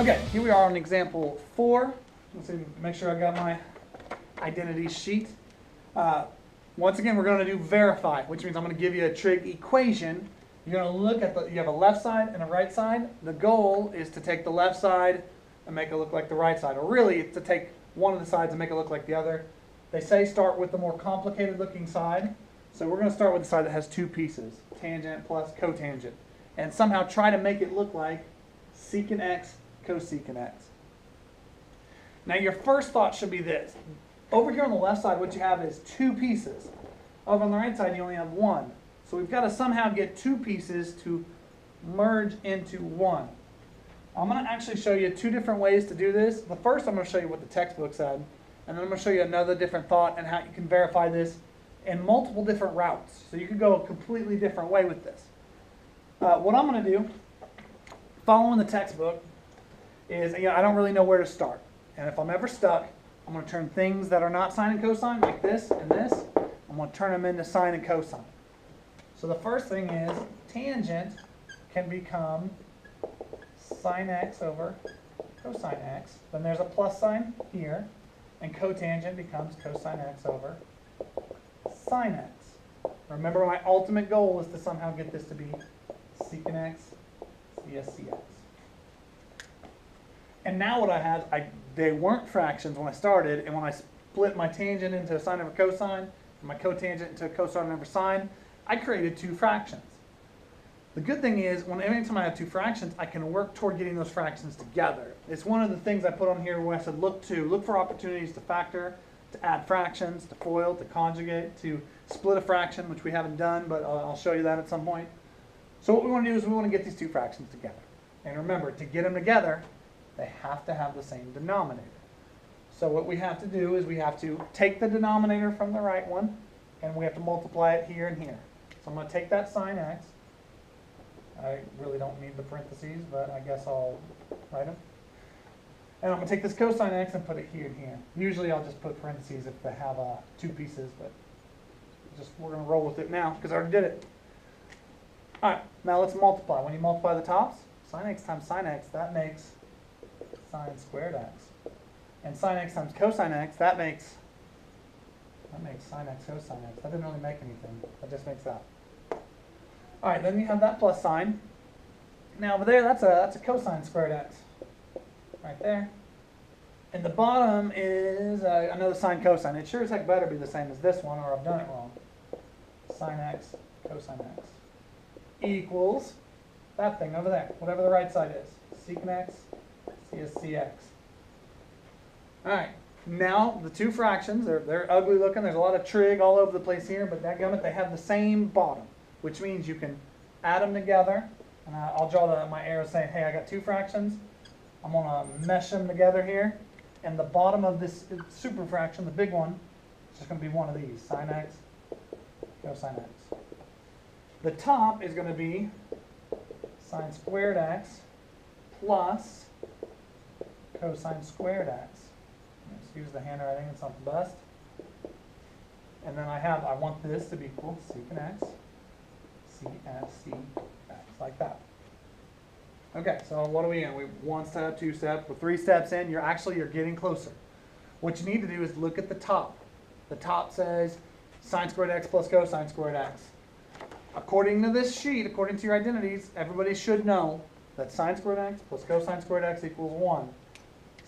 Okay, here we are on example 4. Let's see, make sure I got my identities sheet. Once again, we're going to do verify, which means I'm going to give you a trig equation. You're going to look at you have a left side and a right side. The goal is to take the left side and make it look like the right side. Or really, it's to take one of the sides and make it look like the other. They say start with the more complicated looking side. So we're going to start with the side that has two pieces, tangent plus cotangent. And somehow try to make it look like secant x, cosecant x. Now your first thought should be this. Over here on the left side, what you have is two pieces. Over on the right side, you only have one. So we've got to somehow get two pieces to merge into one. I'm going to actually show you two different ways to do this. The first, I'm going to show you what the textbook said. And then I'm going to show you another different thought and how you can verify this in multiple different routes. So you could go a completely different way with this. What I'm going to do, following the textbook, is I don't really know where to start. And if I'm ever stuck, I'm going to turn things that are not sine and cosine, like this and this, I'm going to turn them into sine and cosine. So the first thing is tangent can become sine x over cosine x. Then there's a plus sign here, and cotangent becomes cosine x over sine x. Remember, my ultimate goal is to somehow get this to be secant x, CSCX. And now what I have, they weren't fractions when I started, and when I split my tangent into a sine over cosine, and my cotangent into a cosine over sine, I created two fractions. The good thing is, anytime I have two fractions, I can work toward getting those fractions together. It's one of the things I put on here where I said look for opportunities to factor, to add fractions, to FOIL, to conjugate, to split a fraction, which we haven't done, but I'll show you that at some point. So what we want to do is we want to get these two fractions together. And remember, to get them together, they have to have the same denominator. So what we have to do is we have to take the denominator from the right one, and we have to multiply it here and here. So I'm going to take that sine x. I really don't need the parentheses, but I guess I'll write them. And I'm going to take this cosine x and put it here and here. Usually I'll just put parentheses if they have two pieces, but we're going to roll with it now because I already did it. All right, now let's multiply. When you multiply the tops, sine x times sine x, that makes sine squared x. And sine x times cosine x, that makes sine x cosine x. That didn't really make anything. That just makes that. All right, then you have that plus sign. Now over there, that's a cosine squared x. Right there. And the bottom is another sine cosine. It sure as heck better be the same as this one, or I've done it wrong. Sine x cosine x equals that thing over there, whatever the right side is. Secant x, CSCX. All right, now the two fractions, they're ugly looking. There's a lot of trig all over the place here, but dadgummit, they have the same bottom, which means you can add them together. And I'll draw my arrow saying, hey, I got two fractions. I'm going to mesh them together here. And the bottom of this super fraction, the big one, is just going to be one of these, sine x, cosine x. The top is going to be sine squared x plus cosine squared x. Excuse the handwriting, it's not the best. And then I want this to be equal secant x, CSCX, like that. Okay, so what are we in? We one step, two steps, we're 3 steps in. You're getting closer. What you need to do is look at the top. The top says sine squared x plus cosine squared x. According to this sheet, according to your identities, everybody should know that sine squared x plus cosine squared x equals 1.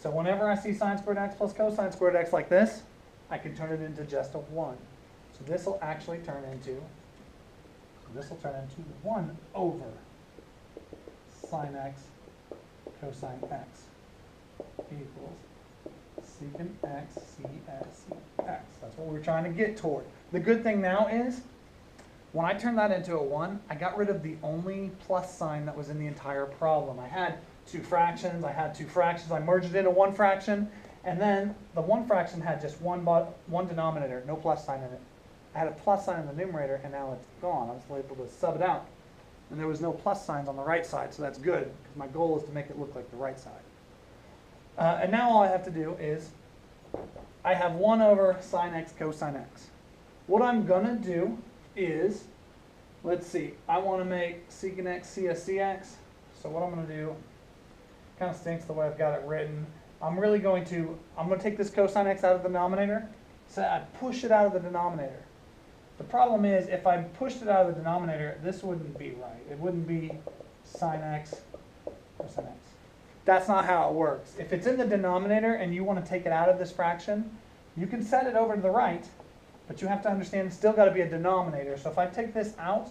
So whenever I see sine squared x plus cosine squared x like this, I can turn it into just a 1. So this will actually turn into 1 over sine x cosine x equals secant x CSCX. That's what we're trying to get toward. The good thing now is, when I turned that into a 1, I got rid of the only plus sign that was in the entire problem. I had two fractions, I merged it into one fraction, and then the one fraction had just one denominator, no plus sign in it. I had a plus sign in the numerator, and now it's gone. I was able to sub it out. And there was no plus signs on the right side, so that's good, because my goal is to make it look like the right side. And now all I have to do is, I have 1 over sine x cosine x. What I'm going to do is, let's see, I want to make secant x CSCX. So what I'm going to do, kind of stinks the way I've got it written. I'm going to take this cosine x out of the denominator, so I push it out of the denominator. The problem is, if I pushed it out of the denominator, this wouldn't be right. It wouldn't be sine x cosine x. That's not how it works. If it's in the denominator and you want to take it out of this fraction, you can set it over to the right, but you have to understand it's still got to be a denominator. So if I take this out,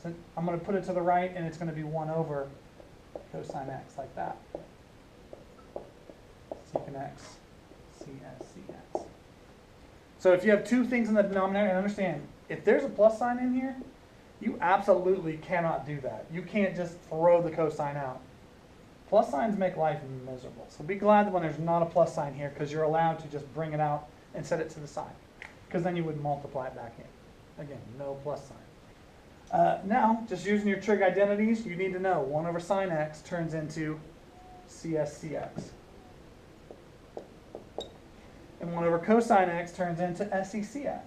so I'm going to put it to the right, and it's going to be 1 over cosine x, like that. Secant x, cs, cx. So if you have two things in the denominator, and understand, if there's a plus sign in here, you absolutely cannot do that. You can't just throw the cosine out. Plus signs make life miserable. So be glad when there's not a plus sign here, because you're allowed to just bring it out and set it to the side. Because then you would multiply it back in. Again, no plus sign. Now, just using your trig identities, you need to know 1 over sine x turns into CSCX. And 1 over cosine x turns into SECX.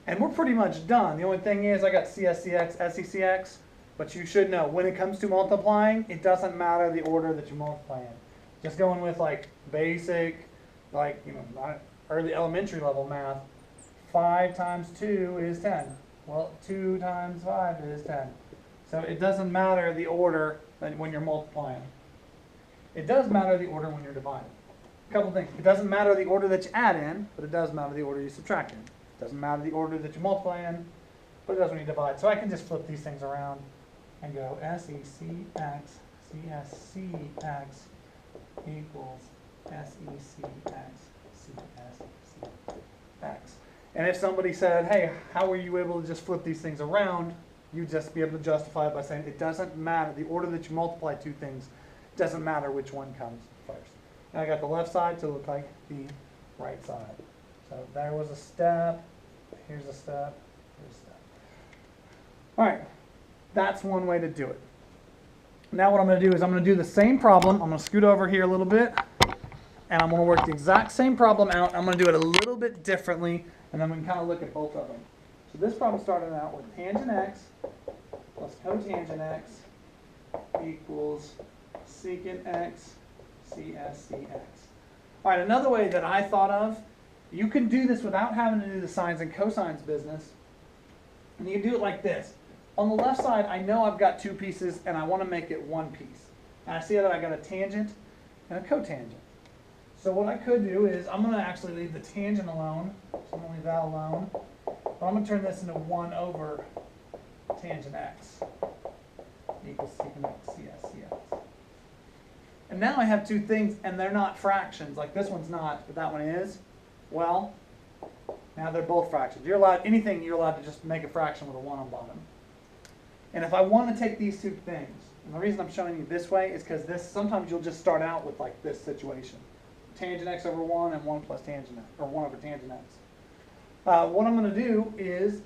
And we're pretty much done. The only thing is I got CSCX, SECX, but you should know when it comes to multiplying, it doesn't matter the order that you multiply in. Just going with like basic, like, you know, early elementary level math, 5 times 2 is 10. Well, 2 times 5 is 10. So it doesn't matter the order when you're multiplying. It does matter the order when you're dividing. A couple things. It doesn't matter the order that you add in, but it does matter the order you subtract in. It doesn't matter the order that you multiply in, but it does when you divide. So I can just flip these things around and go SECX, CSCX equals SECX, CSCX. And if somebody said, hey, how were you able to just flip these things around? You'd just be able to justify it by saying it doesn't matter. The order that you multiply two things doesn't matter which one comes first. And I got the left side to look like the right side. So there was a step, here's a step, here's a step. All right, that's one way to do it. Now what I'm going to do is I'm going to do the same problem. I'm going to scoot over here a little bit, and I'm going to work the exact same problem out. I'm going to do it a little bit differently, and then we can kind of look at both of them. So this problem started out with tangent x plus cotangent x equals secant x, CSCX. All right, another way that I thought of, you can do this without having to do the sines and cosines business. And you can do it like this. On the left side, I know I've got two pieces, and I want to make it one piece. And I see that I got a tangent and a cotangent. So what I could do is I'm going to actually leave the tangent alone. So I'm going to leave that alone. But I'm going to turn this into 1 over tangent x equals secant x, CSCX. And now I have two things, and they're not fractions. Like this one's not, but that one is. Well, now they're both fractions. You're allowed anything. You're allowed to just make a fraction with a 1 on bottom. And if I want to take these two things, and the reason I'm showing you this way is because this sometimes you'll just start out with like this situation: tangent x over 1 and 1 plus tangent x, or 1 over tangent x. What I'm going to do is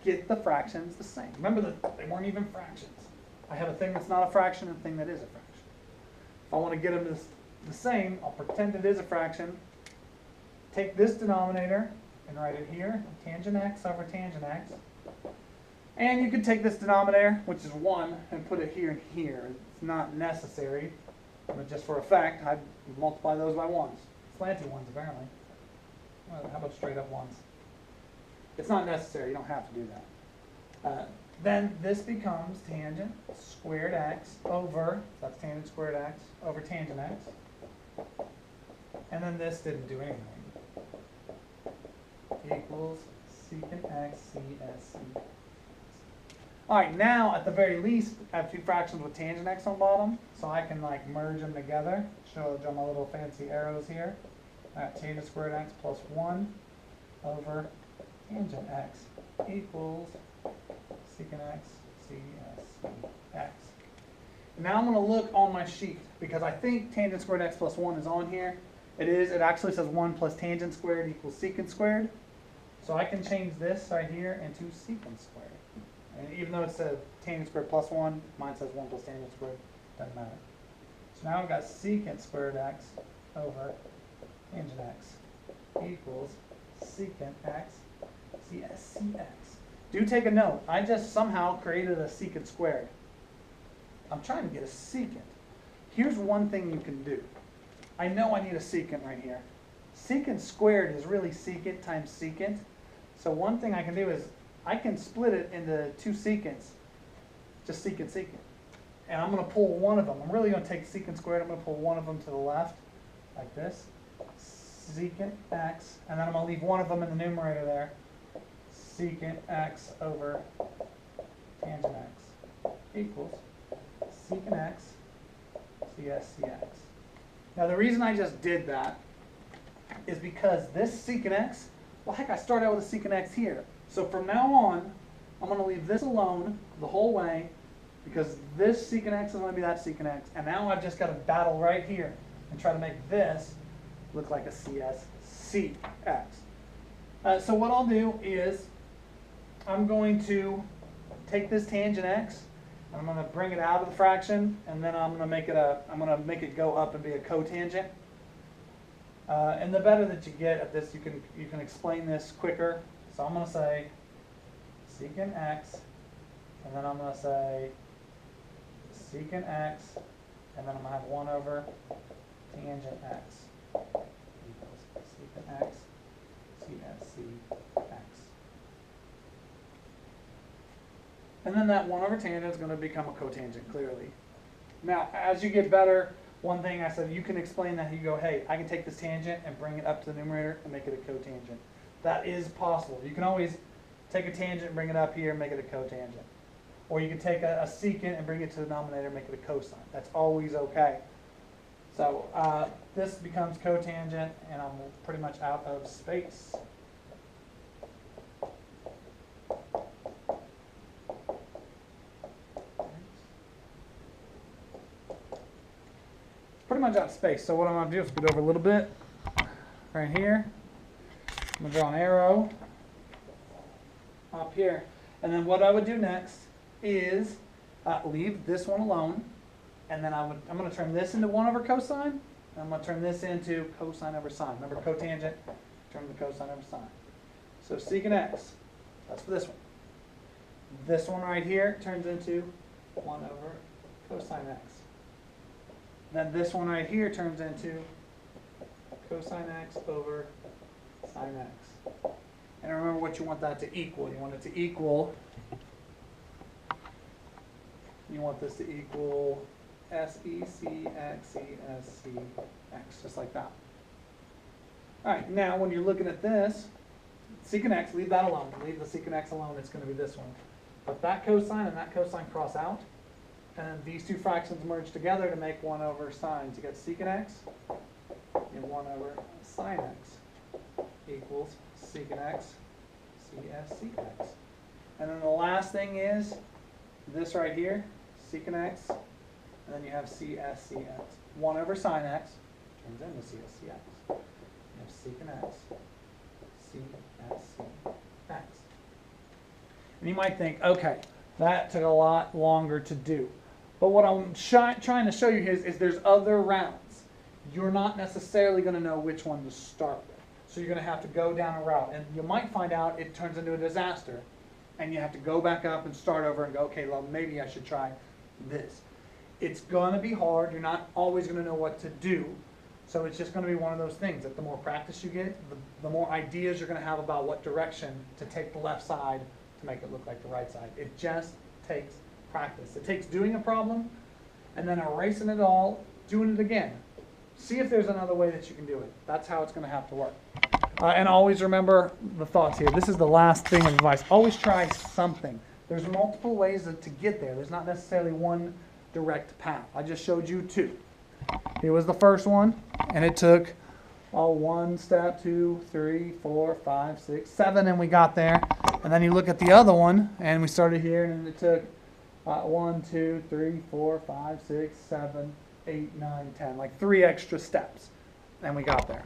get the fractions the same. Remember that they weren't even fractions. I have a thing that's not a fraction and a thing that is a fraction. If I want to get them the same, I'll pretend it is a fraction. Take this denominator and write it here, tangent x over tangent x. And you can take this denominator, which is 1, and put it here and here. It's not necessary, but just for effect, I'd multiply those by 1s. Slanty ones, apparently. Well, how about straight up 1s? It's not necessary. You don't have to do that. Then this becomes tangent squared x over, that's tangent squared x, over tangent x. And then this didn't do anything. Equals secant x, CSC. All right, now at the very least, I have two fractions with tangent x on bottom, so I can like merge them together. Show my little fancy arrows here. All right, tangent squared x plus 1 over tangent x equals secant x, CSCX. Now I'm going to look on my sheet, because I think tangent squared x plus 1 is on here. It is. It actually says 1 plus tangent squared equals secant squared. So I can change this right here into secant squared. And even though it says tangent squared plus 1, mine says 1 plus tangent squared. Doesn't matter. So now I've got secant squared x over tangent x equals secant x, CSCX. Do take a note. I just somehow created a secant squared. I'm trying to get a secant. Here's one thing you can do. I know I need a secant right here. Secant squared is really secant times secant. So one thing I can do is I can split it into two secants, just secant, secant. And I'm going to pull one of them. I'm really going to take secant squared, I'm going to pull one of them to the left, like this. Secant x, and then I'm going to leave one of them in the numerator there. Secant x over tangent x equals secant x, cs cx. Now the reason I just did that is because this secant x, well heck, I started out with a secant x here. So from now on, I'm going to leave this alone the whole way because this secant x is going to be that secant x. And now I've just got to battle right here and try to make this look like a cs cx. So what I'll do is I'm going to take this tangent x, I'm going to bring it out of the fraction, and then I'm going to make it go up and be a cotangent. And the better that you get at this, you can explain this quicker. So I'm going to say secant x, and then I'm going to say secant x, and then I'm going to have 1 over tangent x equals secant x, CSC x. And then that 1 over tangent is going to become a cotangent, clearly. Now, as you get better, one thing I said, you can explain that. You go, hey, I can take this tangent and bring it up to the numerator and make it a cotangent. That is possible. You can always take a tangent and bring it up here and make it a cotangent. Or you can take a secant and bring it to the denominator and make it a cosine. That's always okay. So this becomes cotangent, and I'm pretty much out of space. Pretty much out of space. So what I'm going to do is scoot over a little bit right here. I'm going to draw an arrow up here. And then what I would do next is leave this one alone. And then I'm going to turn this into 1 over cosine. And I'm going to turn this into cosine over sine. Remember, cotangent, turn to cosine over sine. So secant x, that's for this one. This one right here turns into 1 over cosine x. Then this one right here turns into cosine x over sine x. And remember what you want that to equal. You want it to equal, you want this to equal SEC just like that. All right, now when you're looking at this, secant x, leave that alone. Leave the secant x alone, it's going to be this one. But that cosine and that cosine cross out, and then these two fractions merge together to make 1 over sine. So you get secant x and 1 over sine x equals secant x, CS cx. And then the last thing is this right here, secant x, and then you have CS cx. 1 over sine x turns into CS cx. You have secant x, CS cx. And you might think, okay, that took a lot longer to do. But what I'm trying to show you here is there's other routes. You're not necessarily going to know which one to start with. So you're going to have to go down a route. And you might find out it turns into a disaster. And you have to go back up and start over and go, okay, well, maybe I should try this. It's going to be hard. You're not always going to know what to do. So it's just going to be one of those things that the more practice you get, the more ideas you're going to have about what direction to take the left side to make it look like the right side. It just takes practice. It takes doing a problem and then erasing it all, doing it again. See if there's another way that you can do it. That's how it's going to have to work. And always remember the thoughts here. This is the last thing of advice. Always try something. There's multiple ways to get there. There's not necessarily one direct path. I just showed you 2. Here was the first one, and it took 1 step, 2, 3, 4, 5, 6, 7, and we got there. And then you look at the other one, and we started here, and it took 1, 2, 3, 4, 5, 6, 7, 8, 9, 10, like 3 extra steps, and we got there.